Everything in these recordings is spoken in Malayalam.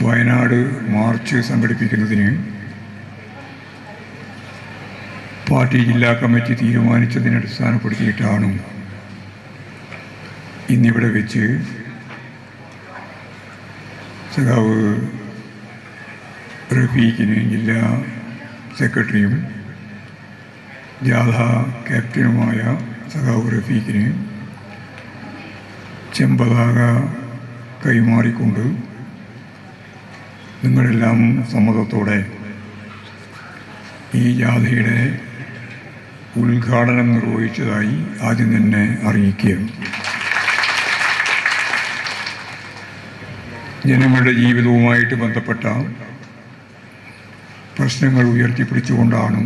വയനാട് മാർച്ച് സംഘടിപ്പിക്കുന്നതിന് പാർട്ടി ജില്ലാ കമ്മിറ്റി തീരുമാനിച്ചതിനെ അടിസ്ഥാനപ്പെടുത്തിയിട്ടാണ് ഇന്നിവിടെ വെച്ച് സഖാവ് റഫീഖിന് ജില്ലാ സെക്രട്ടറിയും ജാഥ ക്യാപ്റ്റനുമായ സഖാവ് റഫീഖിന് ചെമ്പതാക കൈമാറിക്കൊണ്ട് നിങ്ങളെല്ലാം സമ്മതത്തോടെ ഈ ജാഥയുടെ ഉദ്ഘാടനം നിർവഹിച്ചതായി ആദ്യം തന്നെ അറിയിക്കുകയാണ്. ജനങ്ങളുടെ ജീവിതവുമായിട്ട് ബന്ധപ്പെട്ട പ്രശ്നങ്ങൾ ഉയർത്തിപ്പിടിച്ചുകൊണ്ടാണ്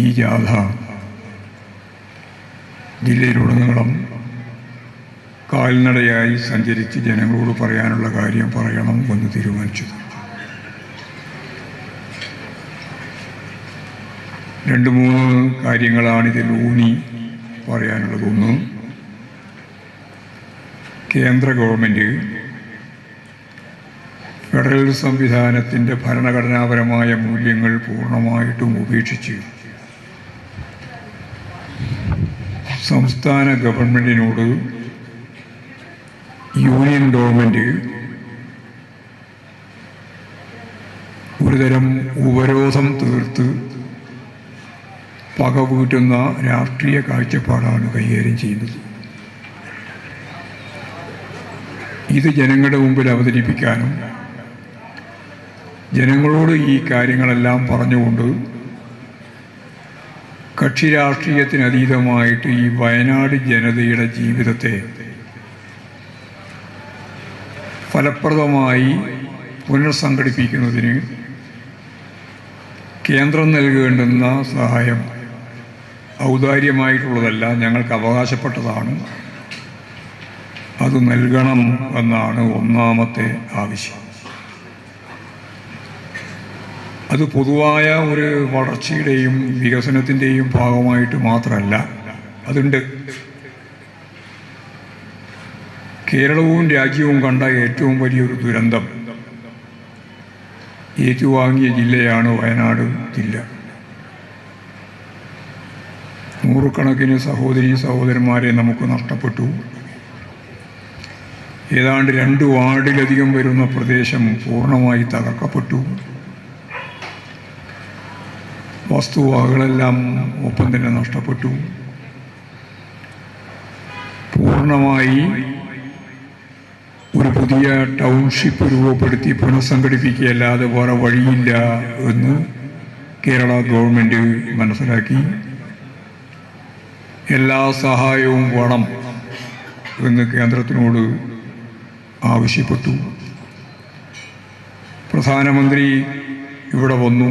ഈ ജാഥ ജില്ലയിലുടനീളം കാൽനടയായി സഞ്ചരിച്ച് ജനങ്ങളോട് പറയാനുള്ള കാര്യം പറയണം എന്ന് തീരുമാനിച്ചത്. 2-3 കാര്യങ്ങളാണ് ഇതിൽ ഊന്നി പറയാനുള്ളത്. ഒന്ന്, കേന്ദ്ര ഗവൺമെൻറ് ഫെഡറൽ സംവിധാനത്തിൻ്റെ ഭരണഘടനാപരമായ മൂല്യങ്ങൾ പൂർണ്ണമായിട്ടും ഉപേക്ഷിച്ച് സംസ്ഥാന ഗവൺമെൻറ്റിനോട് യൂണിയൻ ഗവൺമെൻറ് ഒരുതരം ഉപരോധം തീർത്ത് പകവീട്ടുന്ന രാഷ്ട്രീയ കാഴ്ചപ്പാടാണ് കൈകാര്യം ചെയ്യുന്നത്. ഇത് ജനങ്ങളുടെ മുമ്പിൽ അവതരിപ്പിക്കാനും ജനങ്ങളോട് ഈ കാര്യങ്ങളെല്ലാം പറഞ്ഞുകൊണ്ട് കക്ഷി രാഷ്ട്രീയത്തിനതീതമായിട്ട് ഈ വയനാട് ജനതയുടെ ജീവിതത്തെ ഫലപ്രദമായി പുനഃസംഘടിപ്പിക്കുന്നതിന് കേന്ദ്രം നൽകേണ്ടുന്ന സഹായം ഔദാര്യമായിട്ടുള്ളതല്ല, ഞങ്ങൾക്ക് അവകാശപ്പെട്ടതാണ്, അത് നൽകണം എന്നാണ് ഒന്നാമത്തെ ആവശ്യം. അത് പൊതുവായ ഒരു വളർച്ചയുടെയും വികസനത്തിൻ്റെയും ഭാഗമായിട്ട് മാത്രമല്ല, അതുണ്ട്. കേരളവും രാജ്യവും കണ്ട ഏറ്റവും വലിയൊരു ദുരന്തം ഏറ്റുവാങ്ങിയ ജില്ലയാണ് വയനാട് ജില്ല. നൂറുകണക്കിന് സഹോദരീ സഹോദരന്മാരെ നമുക്ക് നഷ്ടപ്പെട്ടു. ഏതാണ്ട് 2 വാർഡിലധികം വരുന്ന പ്രദേശം പൂർണ്ണമായി തകർക്കപ്പെട്ടു. വസ്തുവകകളെല്ലാം ഒപ്പം തന്നെ നഷ്ടപ്പെട്ടു. പൂർണ്ണമായി ഒരു പുതിയ ടൗൺഷിപ്പ് രൂപപ്പെടുത്തി പുനഃസംഘടിപ്പിക്കുകയല്ലാതെ വേറെ വഴിയില്ല എന്ന് കേരള ഗവൺമെൻറ് മനസ്സിലാക്കി. എല്ലാ സഹായവും വേണം എന്ന് കേന്ദ്രത്തിനോട് ആവശ്യപ്പെട്ടു. പ്രധാനമന്ത്രി ഇവിടെ വന്നു.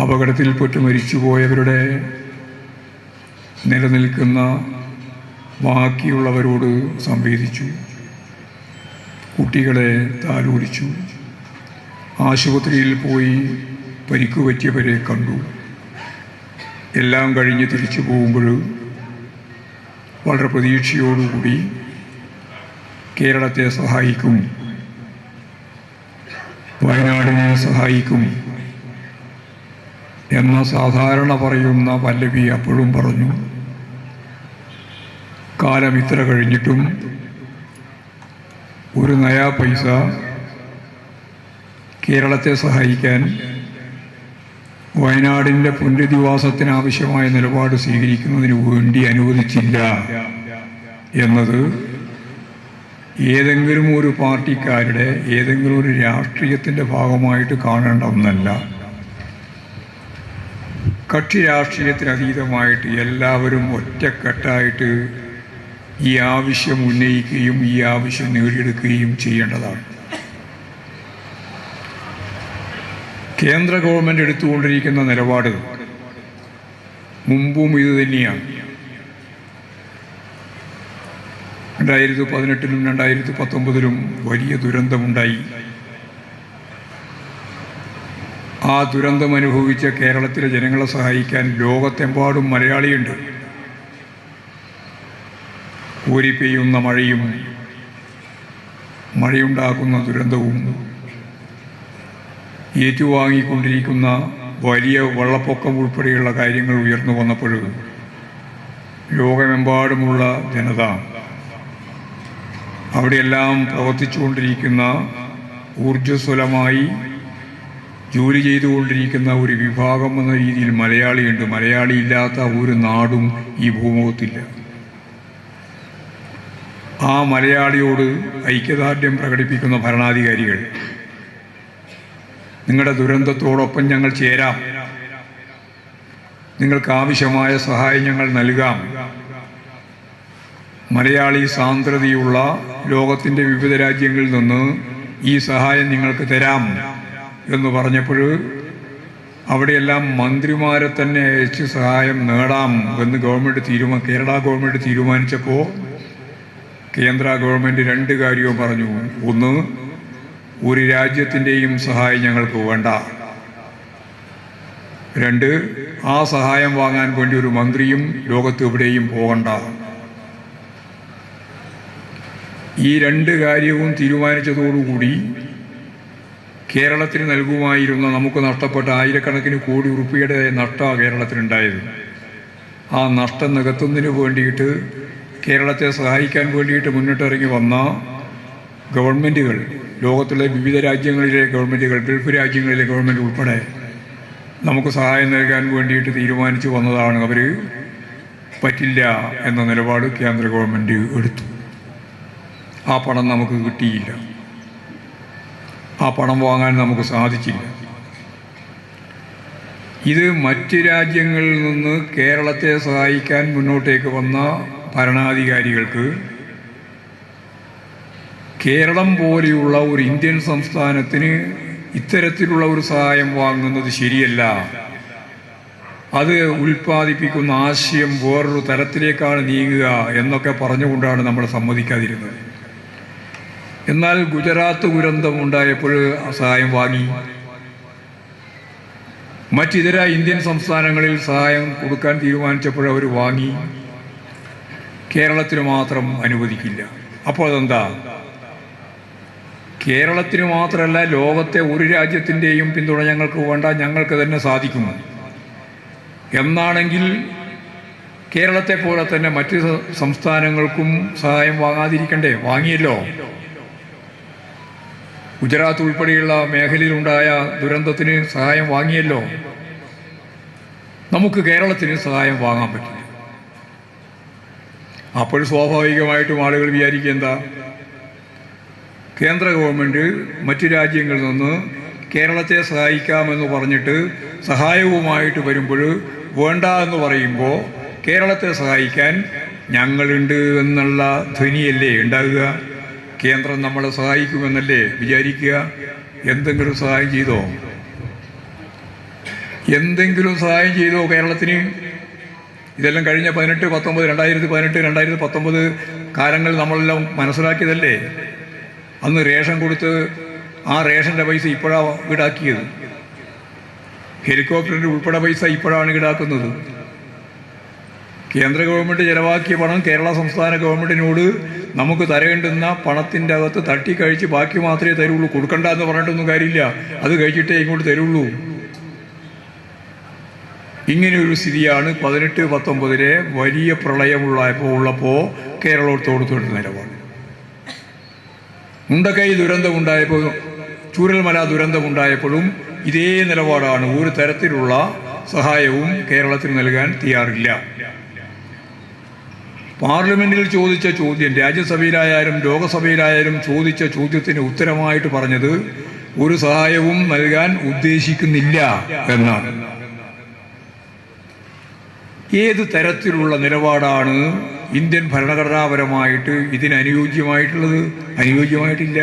അപകടത്തിൽപ്പെട്ട് മരിച്ചുപോയവരുടെ നിലനിൽക്കുന്ന ബാക്കിയുള്ളവരോട് സംവേദിച്ചു, കുട്ടികളെ താലോലിച്ചു, ആശുപത്രിയിൽ പോയി പരിക്കുപറ്റിയവരെ കണ്ടു. എല്ലാം കഴിഞ്ഞ് തിരിച്ചു പോകുമ്പോൾ വളരെ പ്രതീക്ഷയോടുകൂടി കേരളത്തെ സഹായിക്കും, വയനാടിനെ സഹായിക്കും എന്ന സാധാരണ പറയുന്ന പല്ലവി അപ്പോഴും പറഞ്ഞു. കാലം ഇത്ര കഴിഞ്ഞിട്ടും ഒരു നയാ പൈസ കേരളത്തെ സഹായിക്കാൻ, വയനാടിൻ്റെ പുനരധിവാസത്തിനാവശ്യമായ നിലപാട് സ്വീകരിക്കുന്നതിന് വേണ്ടി അനുവദിച്ചില്ല എന്നത് ഏതെങ്കിലും ഒരു പാർട്ടിക്കാരുടെ ഏതെങ്കിലും ഒരു രാഷ്ട്രീയത്തിൻ്റെ ഭാഗമായിട്ട് കാണേണ്ട ഒന്നല്ല. കക്ഷി രാഷ്ട്രീയത്തിനതീതമായിട്ട് എല്ലാവരും ഒറ്റക്കെട്ടായിട്ട് ഈ ആവശ്യം ഉന്നയിക്കുകയും ഈ ആവശ്യം നേടിയെടുക്കുകയും ചെയ്യേണ്ടതാണ്. കേന്ദ്ര ഗവൺമെൻറ് എടുത്തുകൊണ്ടിരിക്കുന്ന നിലപാട് മുമ്പും ഇത് തന്നെയാണ്. 2018-ലും 2019-ലും വലിയ ദുരന്തമുണ്ടായി. ആ ദുരന്തം അനുഭവിച്ച കേരളത്തിലെ ജനങ്ങളെ സഹായിക്കാൻ ലോകത്തെമ്പാടും മലയാളിയുണ്ട്. കോരിപ്പെയ്യുന്ന മഴയും മഴയുണ്ടാക്കുന്ന ദുരന്തവും ഏറ്റുവാങ്ങിക്കൊണ്ടിരിക്കുന്ന വലിയ വെള്ളപ്പൊക്കം ഉൾപ്പെടെയുള്ള കാര്യങ്ങൾ ഉയർന്നു വന്നപ്പോൾ ലോകമെമ്പാടുമുള്ള ജനത അവിടെയെല്ലാം പ്രവർത്തിച്ചുകൊണ്ടിരിക്കുന്ന ഊർജ്ജസ്വലമായി ജോലി ചെയ്തുകൊണ്ടിരിക്കുന്ന ഒരു വിഭാഗം എന്ന രീതിയിൽ മലയാളിയുണ്ട്. മലയാളി ഇല്ലാത്ത ഒരു നാടും ഈ ഭൂമുഖത്തില്ല. ആ മലയാളിയോട് ഐക്യദാർഢ്യം പ്രകടിപ്പിക്കുന്ന ഭരണാധികാരികൾ, നിങ്ങളുടെ ദുരന്തത്തോടൊപ്പം ഞങ്ങൾ ചേരാം, നിങ്ങൾക്ക് ആവശ്യമായ സഹായം ഞങ്ങൾ നൽകാം, മലയാളി സാന്ദ്രതയുള്ള ലോകത്തിൻ്റെ വിവിധ രാജ്യങ്ങളിൽ നിന്ന് ഈ സഹായം നിങ്ങൾക്ക് തരാം എന്ന് പറഞ്ഞപ്പോൾ അവിടെയെല്ലാം മന്ത്രിമാരെ തന്നെ അയച്ച് സഹായം നേടാം എന്ന് കേരള ഗവൺമെൻറ് തീരുമാനിച്ചപ്പോൾ കേന്ദ്ര ഗവൺമെൻറ് രണ്ട് കാര്യവും പറഞ്ഞു. ഒന്ന്, ഒരു രാജ്യത്തിൻ്റെയും സഹായം ഞങ്ങൾക്ക് വേണ്ട. രണ്ട്, ആ സഹായം വാങ്ങാൻ വേണ്ടി ഒരു മന്ത്രിയും ലോകത്ത് എവിടെയും പോകണ്ട. ഈ രണ്ട് കാര്യവും തീരുമാനിച്ചതോടുകൂടി കേരളത്തിന് നൽകുമായിരുന്ന നമുക്ക് നഷ്ടപ്പെട്ട ആയിരക്കണക്കിന് കോടി റുപ്യയുടെ നഷ്ടമാണ് കേരളത്തിനുണ്ടായത്. ആ നഷ്ടം നികത്തുന്നതിന് വേണ്ടിയിട്ട് കേരളത്തെ സഹായിക്കാൻ വേണ്ടിയിട്ട് മുന്നിട്ടിറങ്ങി വന്ന ഗവൺമെൻറ്റുകൾ, ലോകത്തിലെ വിവിധ രാജ്യങ്ങളിലെ ഗവൺമെൻറ്റുകൾ, ഗൾഫ് രാജ്യങ്ങളിലെ ഗവൺമെൻറ് ഉൾപ്പെടെ നമുക്ക് സഹായം നൽകാൻ വേണ്ടിയിട്ട് തീരുമാനിച്ചു വന്നതാണ്. അവർ പറ്റില്ല എന്ന നിലപാട് കേന്ദ്ര ഗവൺമെൻറ് എടുത്തു. ആ പണം നമുക്ക് കിട്ടിയില്ല, ആ പണം വാങ്ങാൻ നമുക്ക് സാധിച്ചില്ല. ഇത് മറ്റ് രാജ്യങ്ങളിൽ നിന്ന് കേരളത്തെ സഹായിക്കാൻ മുന്നോട്ടേക്ക് വന്ന ഭരണാധികാരികൾക്ക് കേരളം പോലെയുള്ള ഒരു ഇന്ത്യൻ സംസ്ഥാനത്തിന് ഇത്തരത്തിലുള്ള ഒരു സഹായം വാങ്ങുന്നത് ശരിയല്ല, അത് ഉൽപ്പാദിപ്പിക്കുന്ന ആശയം വേറൊരു തരത്തിലേക്കാണ് നീങ്ങുക എന്നൊക്കെ പറഞ്ഞുകൊണ്ടാണ് നമ്മൾ സമ്മതിക്കാതിരുന്നത്. എന്നാൽ ഗുജറാത്ത് ദുരന്തം ഉണ്ടായപ്പോൾ സഹായം വാങ്ങി. മറ്റിതര ഇന്ത്യൻ സംസ്ഥാനങ്ങളിൽ സഹായം കൊടുക്കാൻ തീരുമാനിച്ചപ്പോൾ അവർ വാങ്ങി. കേരളത്തിന് മാത്രം അനുവദിക്കില്ല. അപ്പോൾ അതെന്താ? കേരളത്തിന് മാത്രമല്ല, ലോകത്തെ ഒരു രാജ്യത്തിൻ്റെയും പിന്തുണ ഞങ്ങൾക്ക് വേണ്ട, ഞങ്ങൾക്ക് തന്നെ സാധിക്കും എന്നാണെങ്കിൽ കേരളത്തെ പോലെ തന്നെ മറ്റ് സംസ്ഥാനങ്ങൾക്കും സഹായം വാങ്ങാതിരിക്കണ്ടേ? വാങ്ങിയല്ലോ. ഗുജറാത്ത് ഉൾപ്പെടെയുള്ള മേഖലയിലുണ്ടായ ദുരന്തത്തിന് സഹായം വാങ്ങിയല്ലോ. നമുക്ക് കേരളത്തിന് സഹായം വാങ്ങാൻ പറ്റില്ല. അപ്പോൾ സ്വാഭാവികമായിട്ടും ആളുകൾ വിചാരിക്കുക എന്താ? കേന്ദ്ര ഗവൺമെൻറ് മറ്റു രാജ്യങ്ങളിൽ നിന്ന് കേരളത്തെ സഹായിക്കാമെന്ന് പറഞ്ഞിട്ട് സഹായവുമായിട്ട് വരുമ്പോൾ വേണ്ട എന്ന് പറയുമ്പോൾ കേരളത്തെ സഹായിക്കാൻ ഞങ്ങളുണ്ട് എന്നുള്ള ധ്വനിയല്ലേ ഉണ്ടാകുക? കേന്ദ്രം നമ്മളെ സഹായിക്കുമെന്നല്ലേ വിചാരിക്കുക? എന്തെങ്കിലും സഹായം ചെയ്തോ? എന്തെങ്കിലും സഹായം ചെയ്തോ കേരളത്തിന്? ഇതെല്ലാം കഴിഞ്ഞ 2018, 2019 കാലങ്ങൾ നമ്മളെല്ലാം മനസ്സിലാക്കിയതല്ലേ? അന്ന് റേഷൻ കൊടുത്ത് ആ റേഷൻ്റെ പൈസ ഇപ്പോഴാണ് ഈടാക്കിയത്. ഹെലികോപ്റ്ററിൻ്റെ ഉൾപ്പെടെ പൈസ ഇപ്പോഴാണ് ഈടാക്കുന്നത്. കേന്ദ്ര ഗവൺമെൻറ് ചെലവാക്കിയ പണം കേരള സംസ്ഥാന ഗവൺമെൻറ്റിനോട് നമുക്ക് തരേണ്ടുന്ന പണത്തിൻ്റെ അകത്ത് തട്ടിക്കഴിച്ച് ബാക്കി മാത്രമേ തരുള്ളൂ. കൊടുക്കണ്ട എന്ന് പറഞ്ഞിട്ടൊന്നും കാര്യമില്ല, അത് കഴിച്ചിട്ടേ ഇങ്ങോട്ട് തരുള്ളൂ. ഇങ്ങനെയൊരു സ്ഥിതിയാണ് 18-19 വലിയ പ്രളയമുള്ളപ്പോൾ കേരളത്തോട് നിലപാട്. മുണ്ടക്കൈ ദുരന്തമുണ്ടായപ്പോൾ, ചൂരൽമല ദുരന്തമുണ്ടായപ്പോഴും ഇതേ നിലപാടാണ്. ഒരു തരത്തിലുള്ള സഹായവും കേരളത്തിന് നൽകാൻ തയ്യാറില്ല. പാർലമെന്റിൽ ചോദിച്ച ചോദ്യം, രാജ്യസഭയിലായാലും ലോകസഭയിലായാലും ചോദിച്ച ചോദ്യത്തിന് ഉത്തരമായിട്ട് പറഞ്ഞത് ഒരു സഹായവും നൽകാൻ ഉദ്ദേശിക്കുന്നില്ല എന്നാണ്. ഏത് തരത്തിലുള്ള നിലപാടാണ് ഇന്ത്യൻ ഭരണഘടനാപരമായിട്ട് ഇതിന് അനുയോജ്യമായിട്ടുള്ളത്? അനുയോജ്യമായിട്ടില്ല.